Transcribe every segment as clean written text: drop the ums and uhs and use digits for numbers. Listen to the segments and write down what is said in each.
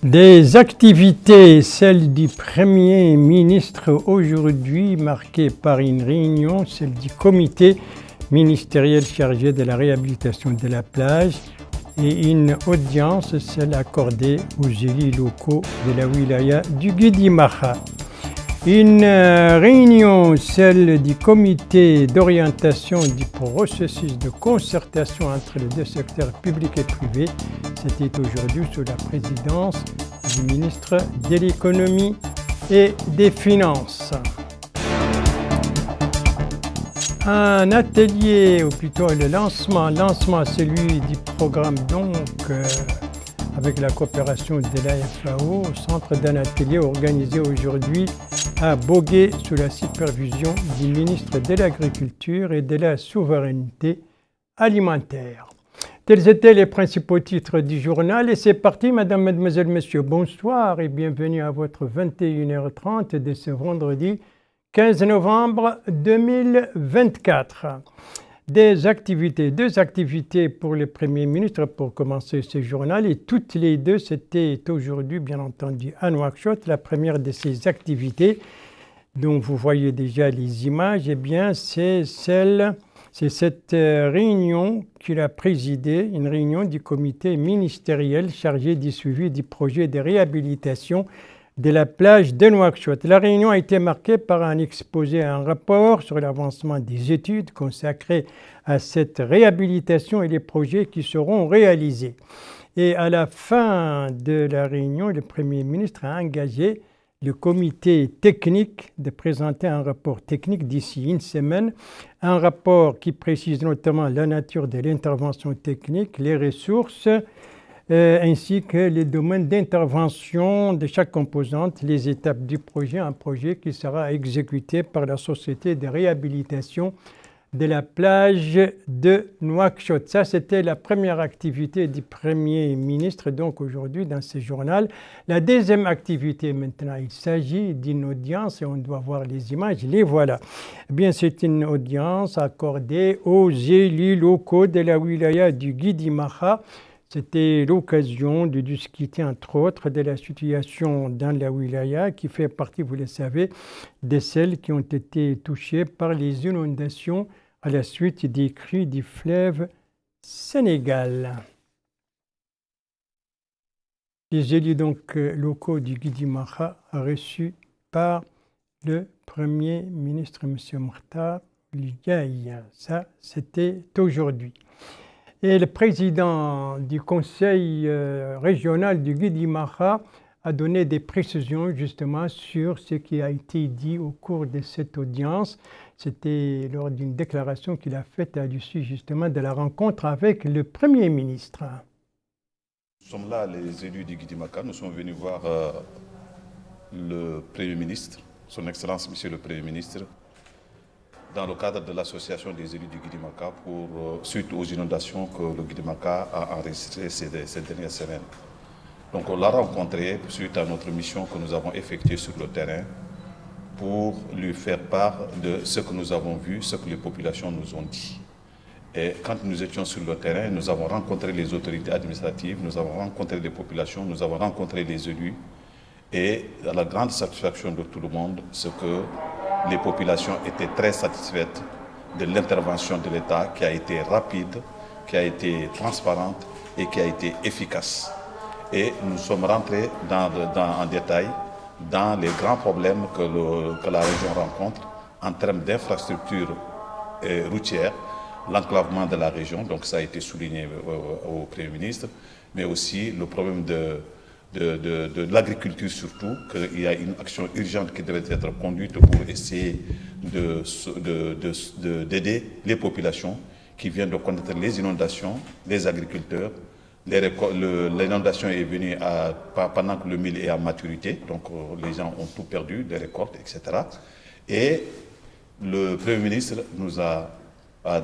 Des activités, celle du Premier ministre aujourd'hui, marquée par une réunion, celle du comité ministériel chargé de la réhabilitation de la plage et une audience, celle accordée aux élus locaux de la wilaya du Guidi-Maha. Une réunion, celle du comité d'orientation du processus de concertation entre les deux secteurs public et privé. C'était aujourd'hui sous la présidence du ministre de l'économie et des finances. Un atelier, ou plutôt le lancement celui du programme avec la coopération de la FAO, au centre d'un atelier organisé aujourd'hui à Bogué sous la supervision du ministre de l'Agriculture et de la Souveraineté alimentaire. Tels étaient les principaux titres du journal et c'est parti, mesdames, mesdemoiselles, messieurs, bonsoir et bienvenue à votre 21h30 de ce vendredi 15 novembre 2024. Deux activités pour le Premier ministre pour commencer ce journal et toutes les deux, c'était aujourd'hui bien entendu à Nouakchott. La première de ces activités dont vous voyez déjà les images, eh bien c'est cette réunion qu'il a présidée, une réunion du comité ministériel chargé du suivi du projet de réhabilitation de la plage de Nouakchott. La réunion a été marquée par un exposé, un rapport sur l'avancement des études consacrées à cette réhabilitation et les projets qui seront réalisés. Et à la fin de la réunion, le Premier ministre a engagé le comité technique de présenter un rapport technique d'ici une semaine, un rapport qui précise notamment la nature de l'intervention technique, les ressources, ainsi que les domaines d'intervention de chaque composante, les étapes du projet, un projet qui sera exécuté par la société de réhabilitation de la plage de Nouakchott. Ça, c'était la première activité du Premier ministre, donc aujourd'hui dans ce journal. La deuxième activité maintenant, il s'agit d'une audience et on doit voir les images, les voilà. Eh bien, c'est une audience accordée aux élus locaux de la wilaya du Guidi-Maha. C'était l'occasion de discuter, entre autres, de la situation dans la wilaya qui fait partie, vous le savez, de celles qui ont été touchées par les inondations à la suite des crues du fleuve Sénégal. Les élus locaux du Guidi-Maha reçus par le Premier ministre, M. Mokhtar Ligaye. Ça, c'était aujourd'hui. Et le président du conseil régional du Guidi-Maha a donné des précisions justement sur ce qui a été dit au cours de cette audience. C'était lors d'une déclaration qu'il a faite à l'issue justement de la rencontre avec le Premier ministre. Nous sommes là, les élus du Guidi-Maha. Nous sommes venus voir le Premier ministre, son Excellence Monsieur le Premier ministre, dans le cadre de l'association des élus du Guidi-Maha suite aux inondations que le Guidi-Maha a enregistrées ces dernières semaines. Donc on l'a rencontré suite à notre mission que nous avons effectuée sur le terrain pour lui faire part de ce que nous avons vu, ce que les populations nous ont dit. Et quand nous étions sur le terrain, nous avons rencontré les autorités administratives, nous avons rencontré les populations, nous avons rencontré les élus. Et à la grande satisfaction de tout le monde, c'est que les populations étaient très satisfaites de l'intervention de l'État qui a été rapide, qui a été transparente et qui a été efficace. Et nous sommes rentrés en détail dans les grands problèmes que la région rencontre en termes d'infrastructures routières, l'enclavement de la région, donc ça a été souligné au Premier ministre, mais aussi le problème de l'agriculture surtout, qu'il y a une action urgente qui devait être conduite pour essayer d'aider les populations qui viennent de connaître les inondations, les agriculteurs. L'inondation est venue pendant que le mil est à maturité, donc les gens ont tout perdu, les récoltes, etc. Et le Premier ministre nous a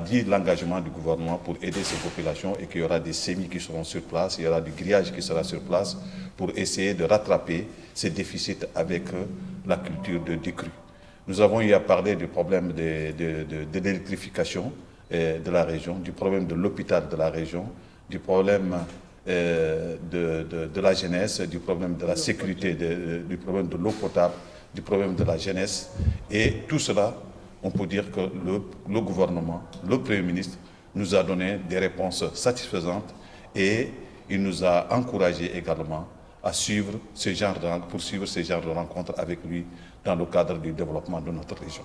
dit l'engagement du gouvernement pour aider ces populations et qu'il y aura des semis qui seront sur place, il y aura du grillage qui sera sur place pour essayer de rattraper ces déficits avec la culture de décrue. Nous avons eu à parler du problème de l'électrification de la région, du problème de l'hôpital de la région, du problème de la jeunesse, du problème de la sécurité, du problème de l'eau potable, du problème de la jeunesse. Et tout cela, on peut dire que le gouvernement, le Premier ministre, nous a donné des réponses satisfaisantes et il nous a encouragés également à suivre poursuivre ce genre de rencontres avec lui dans le cadre du développement de notre région.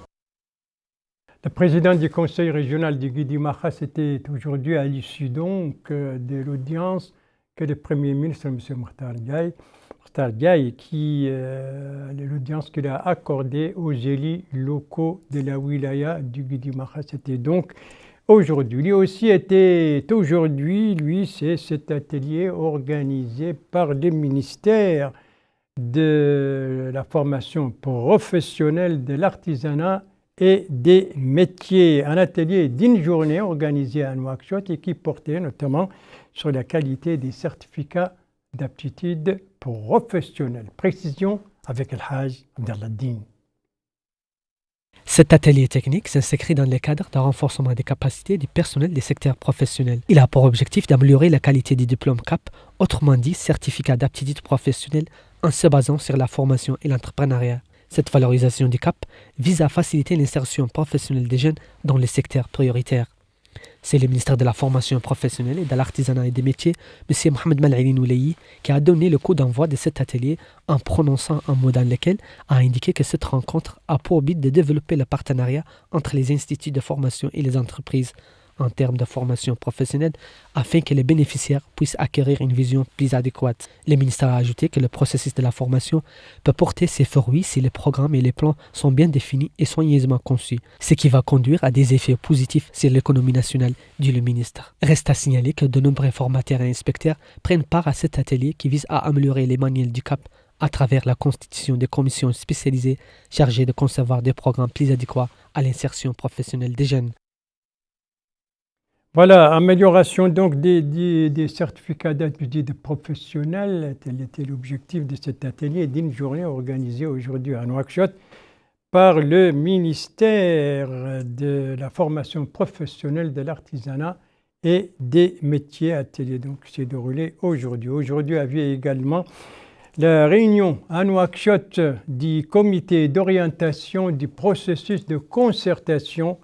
Le président du conseil régional du Guidi-Maha, c'était aujourd'hui à l'issue donc de l'audience que le Premier ministre, M. Mokhtar Diaye, l'audience qu'il a accordée aux élus locaux de la wilaya du Guidi-Maha, c'était donc aujourd'hui. Lui aussi était aujourd'hui, c'est cet atelier organisé par le ministère de la formation professionnelle de l'artisanat et des métiers. Un atelier d'une journée organisé à Nouakchott et qui portait notamment sur la qualité des certificats d'aptitude professionnelle. Précision avec El Haj Abdelladdine. Cet atelier technique s'inscrit dans le cadre d'un renforcement des capacités du personnel des secteurs professionnels. Il a pour objectif d'améliorer la qualité des diplômes CAP, autrement dit certificats d'aptitude professionnelle, en se basant sur la formation et l'entrepreneuriat. Cette valorisation du CAP vise à faciliter l'insertion professionnelle des jeunes dans les secteurs prioritaires. C'est le ministère de la Formation professionnelle et de l'Artisanat et des Métiers, M. Mohamed Mal'ili Noulayi, qui a donné le coup d'envoi de cet atelier en prononçant un mot dans lequel a indiqué que cette rencontre a pour but de développer le partenariat entre les instituts de formation et les entreprises en termes de formation professionnelle afin que les bénéficiaires puissent acquérir une vision plus adéquate. Le ministère a ajouté que le processus de la formation peut porter ses fruits si les programmes et les plans sont bien définis et soigneusement conçus, ce qui va conduire à des effets positifs sur l'économie nationale, dit le ministre. Reste à signaler que de nombreux formateurs et inspecteurs prennent part à cet atelier qui vise à améliorer les manuels du CAP à travers la constitution des commissions spécialisées chargées de concevoir des programmes plus adéquats à l'insertion professionnelle des jeunes. Voilà, amélioration donc des certificats d'aptitude professionnelle, tel était l'objectif de cet atelier d'une journée organisée aujourd'hui à Nouakchott par le ministère de la formation professionnelle de l'artisanat et des métiers. Atelier donc s'est déroulé aujourd'hui. Aujourd'hui avait également la réunion à Nouakchott du comité d'orientation du processus de concertation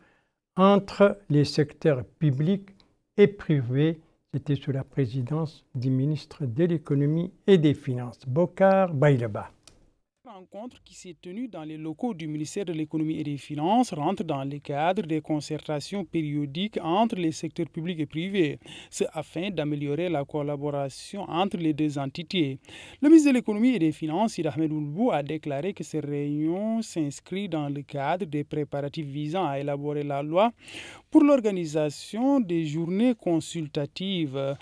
entre les secteurs publics et privés. C'était sous la présidence du ministre de l'économie et des finances, Bokar Baïleba. La rencontre qui s'est tenue dans les locaux du ministère de l'économie et des finances rentre dans le cadre des concertations périodiques entre les secteurs publics et privés, ce afin d'améliorer la collaboration entre les deux entités. Le ministre de l'économie et des finances, Sid Ahmed Oulbou, a déclaré que ces réunions s'inscrivent dans le cadre des préparatifs visant à élaborer la loi pour l'organisation des journées consultatives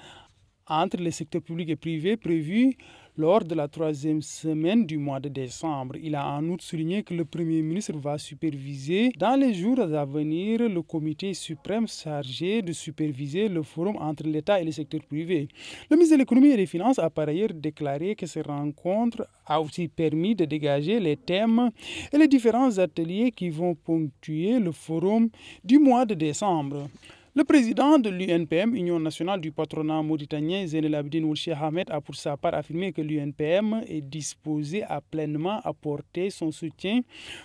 entre les secteurs publics et privés prévues lors de la 3e semaine du mois de décembre. Il a en outre souligné que le Premier ministre va superviser dans les jours à venir le comité suprême chargé de superviser le forum entre l'État et le secteur privé. Le ministre de l'économie et des finances a par ailleurs déclaré que ces rencontres a aussi permis de dégager les thèmes et les différents ateliers qui vont ponctuer le forum du mois de décembre. Le président de l'UNPM, Union nationale du patronat mauritanien, Zainel Abidine Ould Cheikh Ahmed, a pour sa part affirmé que l'UNPM est disposée à pleinement apporter son soutien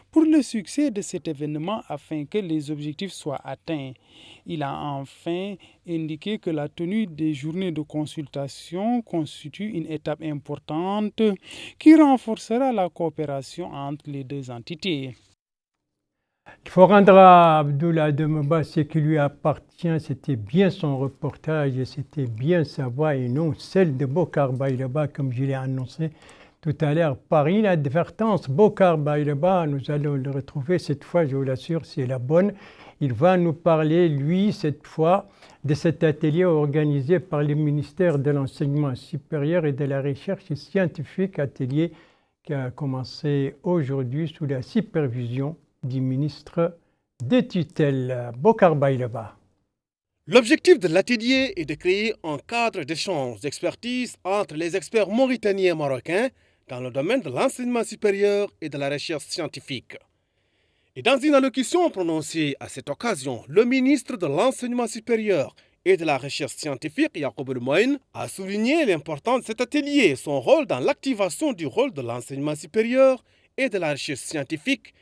pour le succès de cet événement afin que les objectifs soient atteints. Il a enfin indiqué que la tenue des journées de consultation constitue une étape importante qui renforcera la coopération entre les deux entités. Il faut rendre à Abdoulaye Demba ce qui lui appartient, c'était bien son reportage et c'était bien sa voix et non celle de Bokar Baïleba, comme je l'ai annoncé tout à l'heure par inadvertance. Bokar Baïleba, nous allons le retrouver cette fois, je vous l'assure, c'est la bonne. Il va nous parler, lui, cette fois, de cet atelier organisé par le ministère de l'Enseignement supérieur et de la Recherche scientifique, atelier qui a commencé aujourd'hui sous la supervision du ministre des tutelles, Bokar Baïleba. L'objectif de l'atelier est de créer un cadre d'échange d'expertise entre les experts mauritaniens et marocains dans le domaine de l'enseignement supérieur et de la recherche scientifique. Et dans une allocution prononcée à cette occasion, le ministre de l'Enseignement supérieur et de la recherche scientifique, Yacoub El-Moïne, a souligné l'importance de cet atelier et son rôle dans l'activation du rôle de l'enseignement supérieur et de la recherche scientifique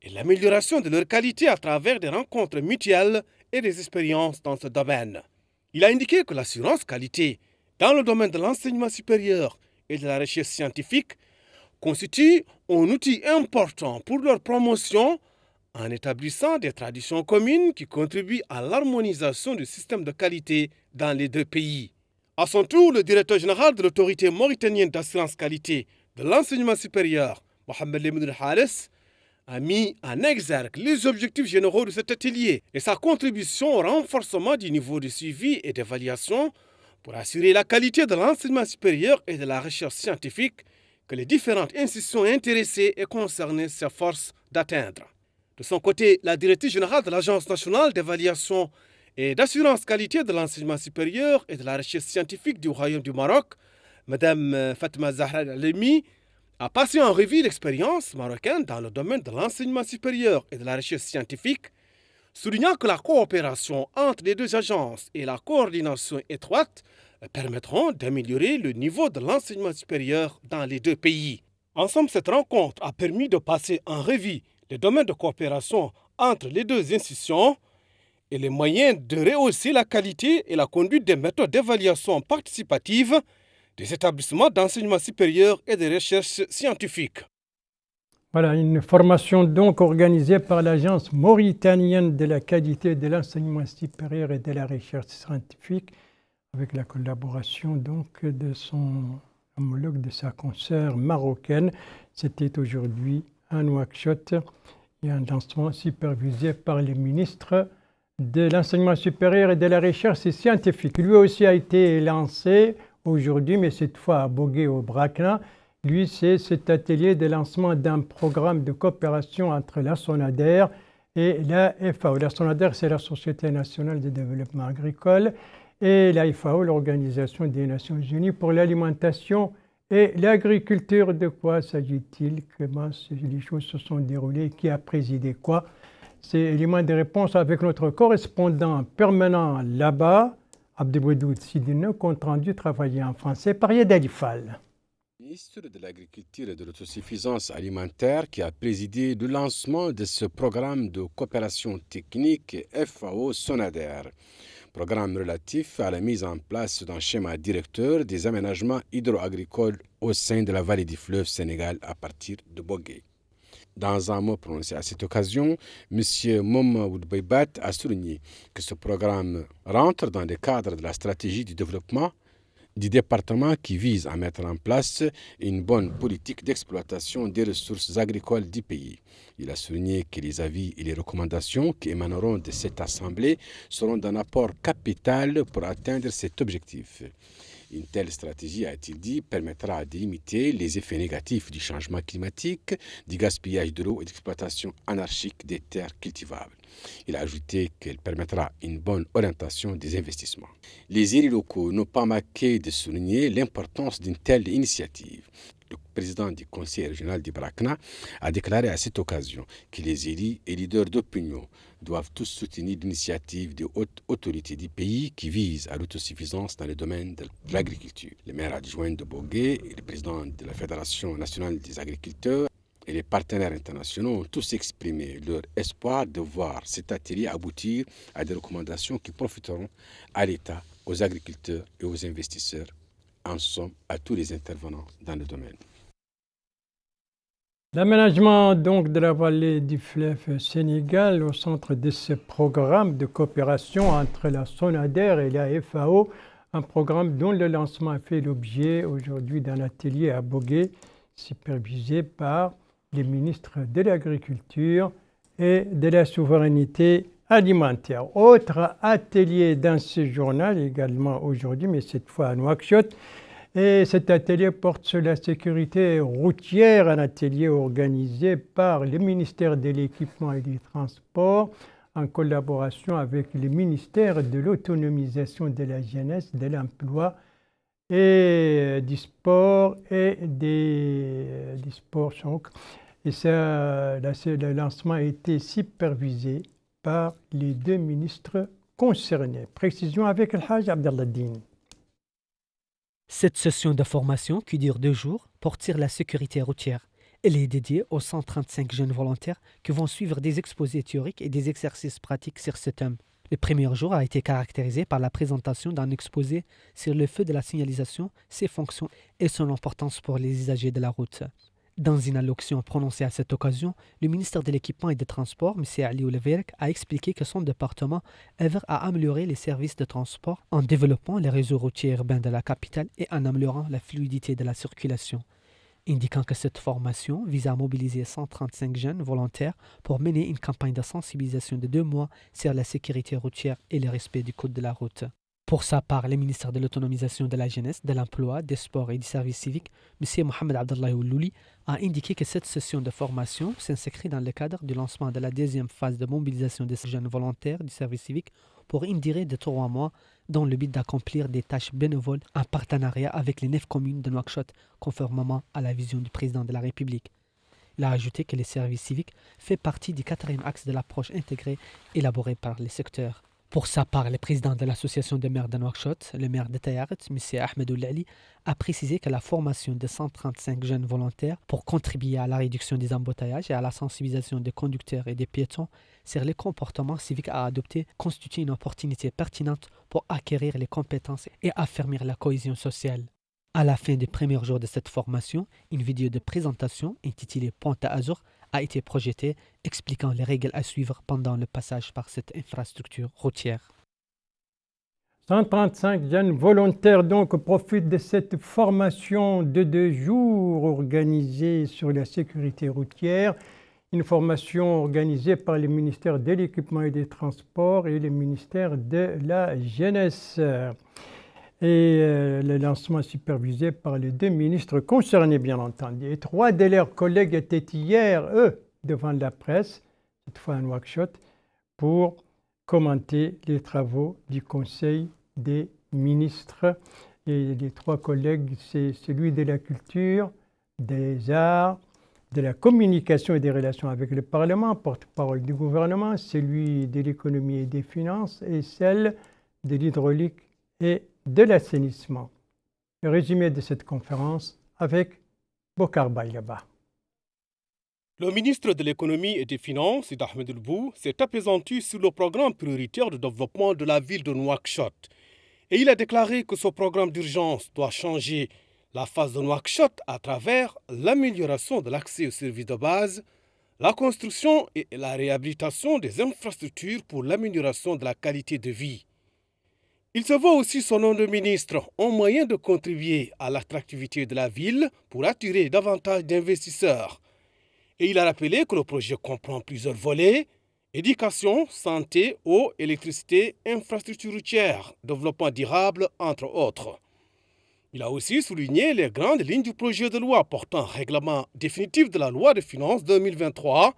et l'amélioration de leur qualité à travers des rencontres mutuelles et des expériences dans ce domaine. Il a indiqué que l'assurance qualité dans le domaine de l'enseignement supérieur et de la recherche scientifique constitue un outil important pour leur promotion en établissant des traditions communes qui contribuent à l'harmonisation du système de qualité dans les deux pays. À son tour, le directeur général de l'autorité mauritanienne d'assurance qualité de l'enseignement supérieur, Mohamed Lemon Haris, a mis en exergue les objectifs généraux de cet atelier et sa contribution au renforcement du niveau de suivi et d'évaluation pour assurer la qualité de l'enseignement supérieur et de la recherche scientifique que les différentes institutions intéressées et concernées s'efforcent d'atteindre. De son côté, la directrice générale de l'Agence nationale d'évaluation et d'assurance qualité de l'enseignement supérieur et de la recherche scientifique du Royaume du Maroc, Mme Fatma Zahra Alemi, a passé en revue l'expérience marocaine dans le domaine de l'enseignement supérieur et de la recherche scientifique, soulignant que la coopération entre les deux agences et la coordination étroite permettront d'améliorer le niveau de l'enseignement supérieur dans les deux pays. En somme, cette rencontre a permis de passer en revue les domaines de coopération entre les deux institutions et les moyens de rehausser la qualité et la conduite des méthodes d'évaluation participative des établissements d'enseignement supérieur et de recherche scientifique. Voilà, une formation donc organisée par l'Agence mauritanienne de la qualité de l'enseignement supérieur et de la recherche scientifique avec la collaboration donc de son homologue de sa consoeur marocaine. C'était aujourd'hui à Nouakchott et un lancement supervisé par le ministre de l'enseignement supérieur et de la recherche scientifique. Lui aussi a été lancé aujourd'hui, mais cette fois à Bogué au Brakna. Lui, c'est cet atelier de lancement d'un programme de coopération entre la SONADER et la FAO. La SONADER, c'est la Société nationale de développement agricole, et la FAO, l'Organisation des Nations Unies pour l'alimentation et l'agriculture. De quoi s'agit-il? Comment les choses se sont déroulées? Qui a présidé quoi? C'est l'élément de réponse avec notre correspondant permanent là-bas, Abdelwadoud Sidine, compte rendu travaillé en français par Yed Alifal. Ministre de l'Agriculture et de l'Autosuffisance alimentaire qui a présidé le lancement de ce programme de coopération technique FAO SONADER. Programme relatif à la mise en place d'un schéma directeur des aménagements hydro-agricoles au sein de la vallée du fleuve Sénégal à partir de Bogué. Dans un mot prononcé à cette occasion, M. Mohamed Beibat a souligné que ce programme rentre dans le cadre de la stratégie du développement du département qui vise à mettre en place une bonne politique d'exploitation des ressources agricoles du pays. Il a souligné que les avis et les recommandations qui émaneront de cette assemblée seront d'un apport capital pour atteindre cet objectif. Une telle stratégie, a-t-il dit, permettra de limiter les effets négatifs du changement climatique, du gaspillage de l'eau et d'exploitation anarchique des terres cultivables. Il a ajouté qu'elle permettra une bonne orientation des investissements. Les élus locaux n'ont pas manqué de souligner l'importance d'une telle initiative. Le président du conseil régional du Brakna a déclaré à cette occasion que les élus et leaders d'opinion doivent tous soutenir l'initiative des hautes autorités du pays qui vise à l'autosuffisance dans le domaine de l'agriculture. Le maire adjoint de Bogué et le président de la Fédération nationale des agriculteurs et les partenaires internationaux ont tous exprimé leur espoir de voir cet atelier aboutir à des recommandations qui profiteront à l'État, aux agriculteurs et aux investisseurs, en somme à tous les intervenants dans le domaine. L'aménagement donc de la vallée du fleuve Sénégal au centre de ce programme de coopération entre la SONADER et la FAO, un programme dont le lancement a fait l'objet aujourd'hui d'un atelier à Bogué, supervisé par les ministres de l'Agriculture et de la Souveraineté alimentaire. Autre atelier dans ce journal également aujourd'hui, mais cette fois à Nouakchott. Et cet atelier porte sur la sécurité routière, un atelier organisé par le ministère de l'Équipement et des Transports en collaboration avec le ministère de l'Autonomisation de la Jeunesse, de l'Emploi et du Sport et du Sport. Et ça, le lancement a été supervisé par les deux ministres concernés. Précision avec El Hajj Abdallah Din. Cette session de formation, qui dure 2 jours, porte sur la sécurité routière. Elle est dédiée aux 135 jeunes volontaires qui vont suivre des exposés théoriques et des exercices pratiques sur ce thème. Le premier jour a été caractérisé par la présentation d'un exposé sur le feu de la signalisation, ses fonctions et son importance pour les usagers de la route. Dans une allocution prononcée à cette occasion, le ministre de l'Équipement et des Transports, M. Ali Ouleverk, a expliqué que son département œuvre à améliorer les services de transport en développant les réseaux routiers urbains de la capitale et en améliorant la fluidité de la circulation, indiquant que cette formation vise à mobiliser 135 jeunes volontaires pour mener une campagne de sensibilisation de 2 mois sur la sécurité routière et le respect du code de la route. Pour sa part, le ministre de l'Autonomisation de la Jeunesse, de l'Emploi, des Sports et du Service civique, M. Mohamed Abdallah Oulouli, a indiqué que cette session de formation s'inscrit dans le cadre du lancement de la 2e phase de mobilisation des jeunes volontaires du service civique pour une durée de 3 mois, dans le but d'accomplir des tâches bénévoles en partenariat avec les 9 communes de Nouakchott, conformément à la vision du président de la République. Il a ajouté que le service civique fait partie du 4e axe de l'approche intégrée élaborée par les secteurs. Pour sa part, le président de l'association des maires de Nouakchott, le maire de Tayaret, M. Ahmed Oulali, a précisé que la formation de 135 jeunes volontaires pour contribuer à la réduction des embouteillages et à la sensibilisation des conducteurs et des piétons sur les comportements civiques à adopter constitue une opportunité pertinente pour acquérir les compétences et affermir la cohésion sociale. À la fin du premier jour de cette formation, une vidéo de présentation intitulée Ponte Azur a été projetée, expliquant les règles à suivre pendant le passage par cette infrastructure routière. 135 jeunes volontaires donc profitent de cette formation de 2 jours organisée sur la sécurité routière. Une formation organisée par le ministère de l'Équipement et des Transports et le ministère de la Jeunesse. Et le lancement supervisé par les 2 ministres concernés, bien entendu. Et 3 de leurs collègues étaient hier, eux, devant la presse, cette fois à Nouakchott, pour commenter les travaux du Conseil des ministres. Et les 3 collègues, c'est celui de la culture, des arts, de la communication et des relations avec le Parlement, porte-parole du gouvernement, celui de l'économie et des finances et celle de l'hydraulique et de l'assainissement. Le résumé de cette conférence avec Bokar Bayaba. Le ministre de l'économie et des finances, Sid Ahmed El-Bou, s'est apaisanti sur le programme prioritaire de développement de la ville de Nouakchott. Et il a déclaré que ce programme d'urgence doit changer la face de Nouakchott à travers l'amélioration de l'accès aux services de base, la construction et la réhabilitation des infrastructures pour l'amélioration de la qualité de vie. Il se voit aussi son nom de ministre en moyen de contribuer à l'attractivité de la ville pour attirer davantage d'investisseurs. Et il a rappelé que le projet comprend plusieurs volets: éducation, santé, eau, électricité, infrastructures routières, développement durable, entre autres. Il a aussi souligné les grandes lignes du projet de loi portant règlement définitif de la loi de finances 2023.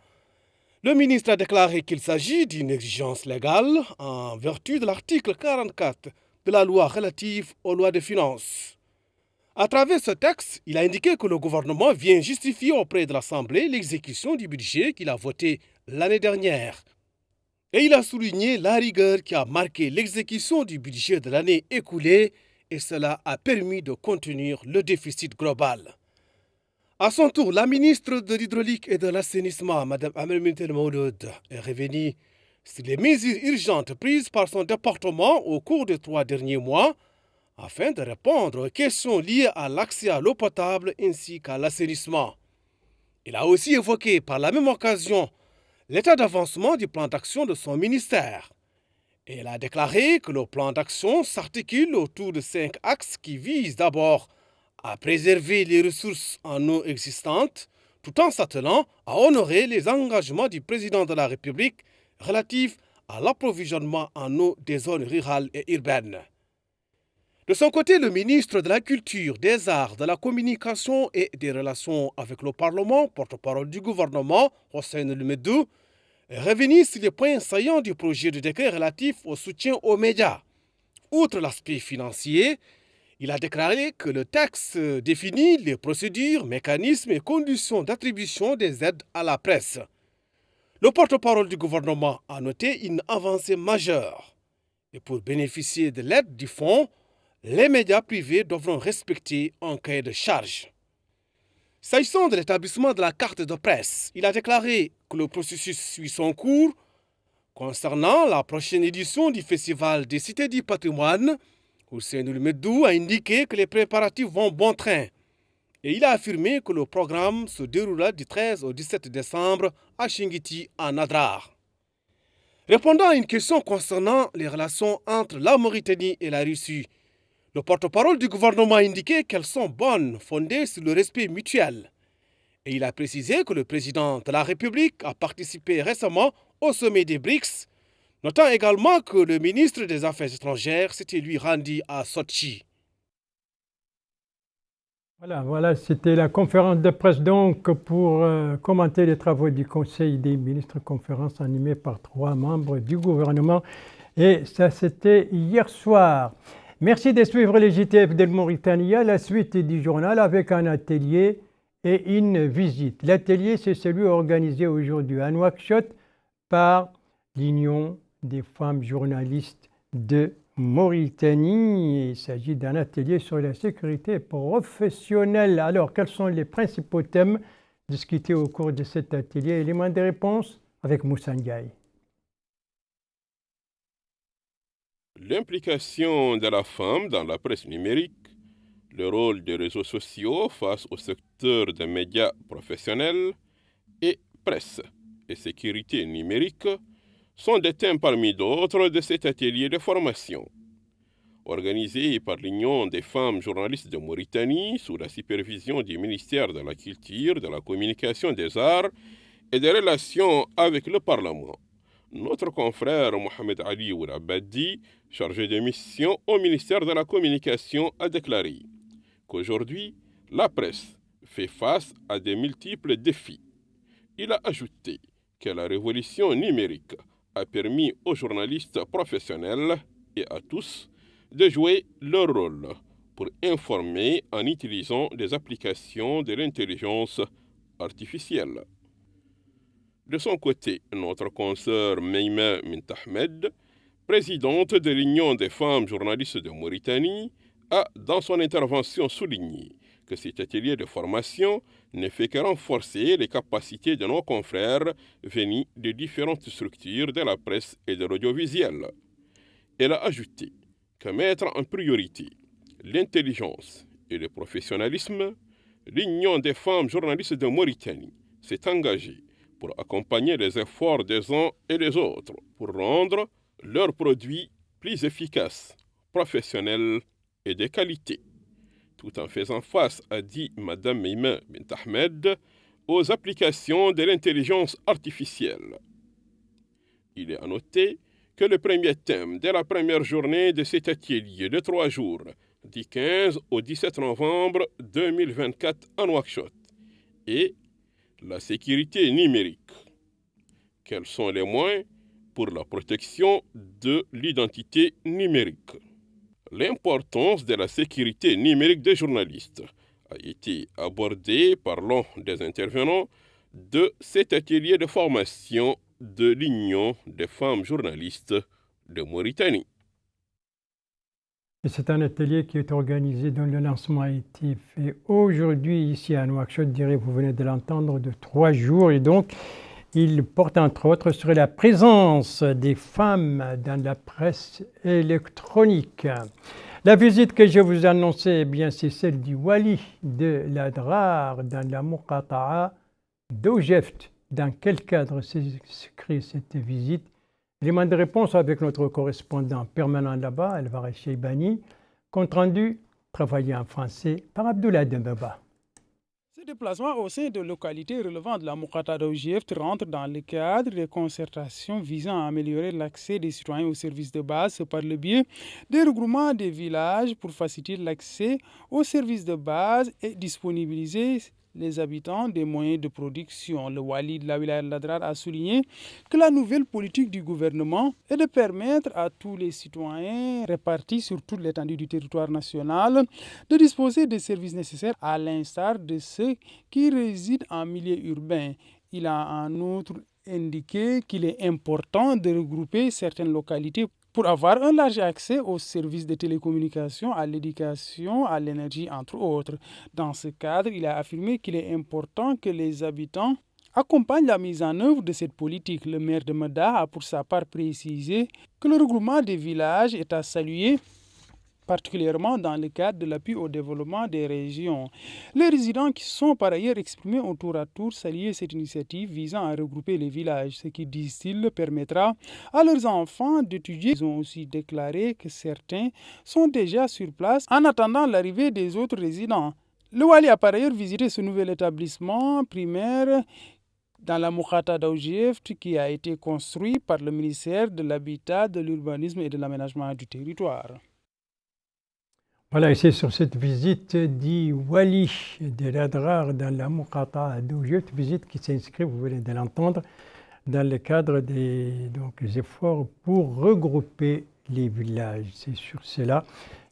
Le ministre a déclaré qu'il s'agit d'une exigence légale en vertu de l'article 44 de la loi relative aux lois de finances. À travers ce texte, il a indiqué que le gouvernement vient justifier auprès de l'Assemblée l'exécution du budget qu'il a voté l'année dernière. Et il a souligné la rigueur qui a marqué l'exécution du budget de l'année écoulée et cela a permis de contenir le déficit global. À son tour, la ministre de l'Hydraulique et de l'Assainissement, Mme Amel Mintel Mouloud, est revenue sur les mesures urgentes prises par son département au cours des 3 derniers mois afin de répondre aux questions liées à l'accès à l'eau potable ainsi qu'à l'assainissement. Il a aussi évoqué par la même occasion l'état d'avancement du plan d'action de son ministère. Et elle a déclaré que le plan d'action s'articule autour de 5 axes qui visent d'abord à préserver les ressources en eau existantes, tout en s'attelant à honorer les engagements du président de la République relatifs à l'approvisionnement en eau des zones rurales et urbaines. De son côté, le ministre de la Culture, des Arts, de la Communication et des Relations avec le Parlement, porte-parole du gouvernement, Hossein El-Medou, est revenu sur les points saillants du projet de décret relatif au soutien aux médias. Outre l'aspect financier, il a déclaré que le texte définit les procédures, mécanismes et conditions d'attribution des aides à la presse. Le porte-parole du gouvernement a noté une avancée majeure. Et pour bénéficier de l'aide du fonds, les médias privés devront respecter un cahier de charges. S'agissant de l'établissement de la carte de presse, il a déclaré que le processus suit son cours. Concernant la prochaine édition du Festival des Cités du Patrimoine, Ousseynoul Medou a indiqué que les préparatifs vont bon train. Et il a affirmé que le programme se déroulera du 13 au 17 décembre à Chinguitti, en Adrar. Répondant à une question concernant les relations entre la Mauritanie et la Russie, le porte-parole du gouvernement a indiqué qu'elles sont bonnes, fondées sur le respect mutuel. Et il a précisé que le président de la République a participé récemment au sommet des BRICS, notant également que le ministre des Affaires étrangères s'était lui rendu à Sochi. Voilà, c'était la conférence de presse donc pour commenter les travaux du Conseil des ministres, conférence animée par 3 membres du gouvernement. Et ça, c'était hier soir. Merci de suivre les JTF de Mauritanie, la suite du journal avec un atelier et une visite. L'atelier, c'est celui organisé aujourd'hui à Nouakchott par l'Union des femmes journalistes de Mauritanie. Il s'agit d'un atelier sur la sécurité professionnelle. Alors, quels sont les principaux thèmes discutés au cours de cet atelier? Éléments de réponse avec Moussa Ndiaye. L'implication de la femme dans la presse numérique, le rôle des réseaux sociaux face au secteur des médias professionnels et presse et sécurité numérique sont des thèmes parmi d'autres de cet atelier de formation. Organisé par l'Union des femmes journalistes de Mauritanie sous la supervision du ministère de la Culture, de la Communication des Arts et des Relations avec le Parlement. Notre confrère Mohamed Ali Oulabadi, chargé de mission au ministère de la Communication, a déclaré qu'aujourd'hui, la presse fait face à de multiples défis. Il a ajouté que la révolution numérique a permis aux journalistes professionnels et à tous de jouer leur rôle pour informer en utilisant des applications de l'intelligence artificielle. De son côté, notre consoeur Meima Mintahmed, présidente de l'Union des femmes journalistes de Mauritanie, a, dans son intervention, souligné que cet atelier de formation ne fait que renforcer les capacités de nos confrères venus de différentes structures de la presse et de l'audiovisuel. Elle a ajouté que mettre en priorité l'intelligence et le professionnalisme, l'Union des femmes journalistes de Mauritanie s'est engagée pour accompagner les efforts des uns et des autres pour rendre leurs produits plus efficaces, professionnels et de qualité, tout en faisant face, a dit Mme Meima Bintahmed, aux applications de l'intelligence artificielle. Il est à noter que le premier thème de la première journée de cet atelier de 3 jours, du 15 au 17 novembre 2024 à Nouakchott, est la sécurité numérique. Quels sont les moyens pour la protection de l'identité numérique? L'importance de la sécurité numérique des journalistes a été abordée par l'un des intervenants de cet atelier de formation de l'Union des femmes journalistes de Mauritanie. C'est un atelier qui est organisé, dont le lancement a été fait aujourd'hui ici à Nouakchott, vous venez de l'entendre, de 3 jours. Et donc, il porte entre autres sur la présence des femmes dans la presse électronique. La visite que je vous annonçais, eh bien, c'est celle du Wali de l'Adrar dans la Muqata'a d'Ojeft. Dans quel cadre s'inscrit cette visite? Élément de réponse avec notre correspondant permanent là-bas, Alvaro Cheibani. Compte rendu, travaillé en français par Abdoulaye Dembeba. Ce déplacement au sein de localités relevant de la Muqata'a d'Ojeft rentre dans le cadre des concertations visant à améliorer l'accès des citoyens aux services de base par le biais des regroupements des villages pour faciliter l'accès aux services de base et disponibiliser les habitants des moyens de production. Le Wali de la Wilaya de l'Adrar a souligné que la nouvelle politique du gouvernement est de permettre à tous les citoyens répartis sur toute l'étendue du territoire national de disposer des services nécessaires à l'instar de ceux qui résident en milieu urbain. Il a en outre indiqué qu'il est important de regrouper certaines localités pour avoir un large accès aux services de télécommunications, à l'éducation, à l'énergie, entre autres. Dans ce cadre, il a affirmé qu'il est important que les habitants accompagnent la mise en œuvre de cette politique. Le maire de Mada a pour sa part précisé que le regroupement des villages est à saluer, particulièrement dans le cadre de l'appui au développement des régions. Les résidents qui sont par ailleurs exprimés au tour à tour saluent cette initiative visant à regrouper les villages, ce qui, disent-ils, permettra à leurs enfants d'étudier. Ils ont aussi déclaré que certains sont déjà sur place en attendant l'arrivée des autres résidents. Le Wali a par ailleurs visité ce nouvel établissement primaire dans la Moukhata d'Aoujeft qui a été construit par le ministère de l'Habitat, de l'Urbanisme et de l'Aménagement du Territoire. Voilà, et c'est sur cette visite du Wali de l'Adrar dans la Moukhata d'Aoujeft, visite qui s'inscrit, vous venez de l'entendre, dans le cadre des efforts pour regrouper les villages. C'est sur cela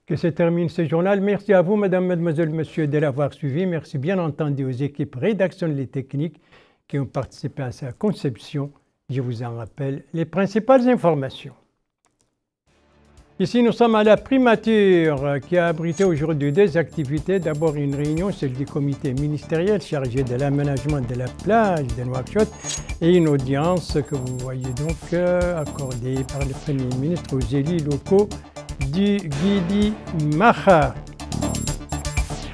que se termine ce journal. Merci à vous, mesdames, mesdemoiselles, messieurs, de l'avoir suivi. Merci bien entendu aux équipes rédactionnelles et techniques qui ont participé à sa conception. Je vous en rappelle les principales informations. Ici, nous sommes à la primature qui a abrité aujourd'hui deux activités. D'abord, une réunion, celle du comité ministériel chargé de l'aménagement de la plage de Nouakchott et une audience que vous voyez donc accordée par le Premier ministre aux élus locaux du Guidi Maha.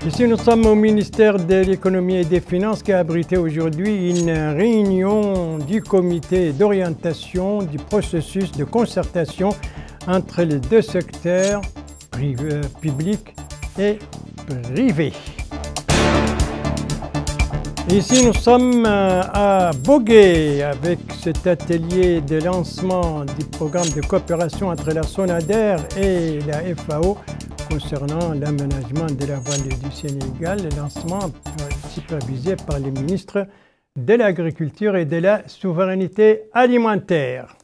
Ici, nous sommes au ministère de l'économie et des finances qui a abrité aujourd'hui une réunion du comité d'orientation du processus de concertation entre les deux secteurs, public et privé. Ici, nous sommes à Bogué avec cet atelier de lancement du programme de coopération entre la SONADER et la FAO concernant l'aménagement de la vallée du Sénégal, le lancement supervisé par les ministres de l'Agriculture et de la Souveraineté alimentaire.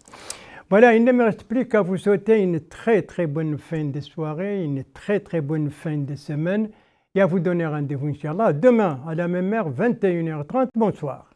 Voilà, il ne me reste plus qu'à vous souhaiter une très très bonne fin de soirée, une très très bonne fin de semaine et à vous donner rendez-vous, Inch'Allah, demain à la même heure, 21h30. Bonsoir.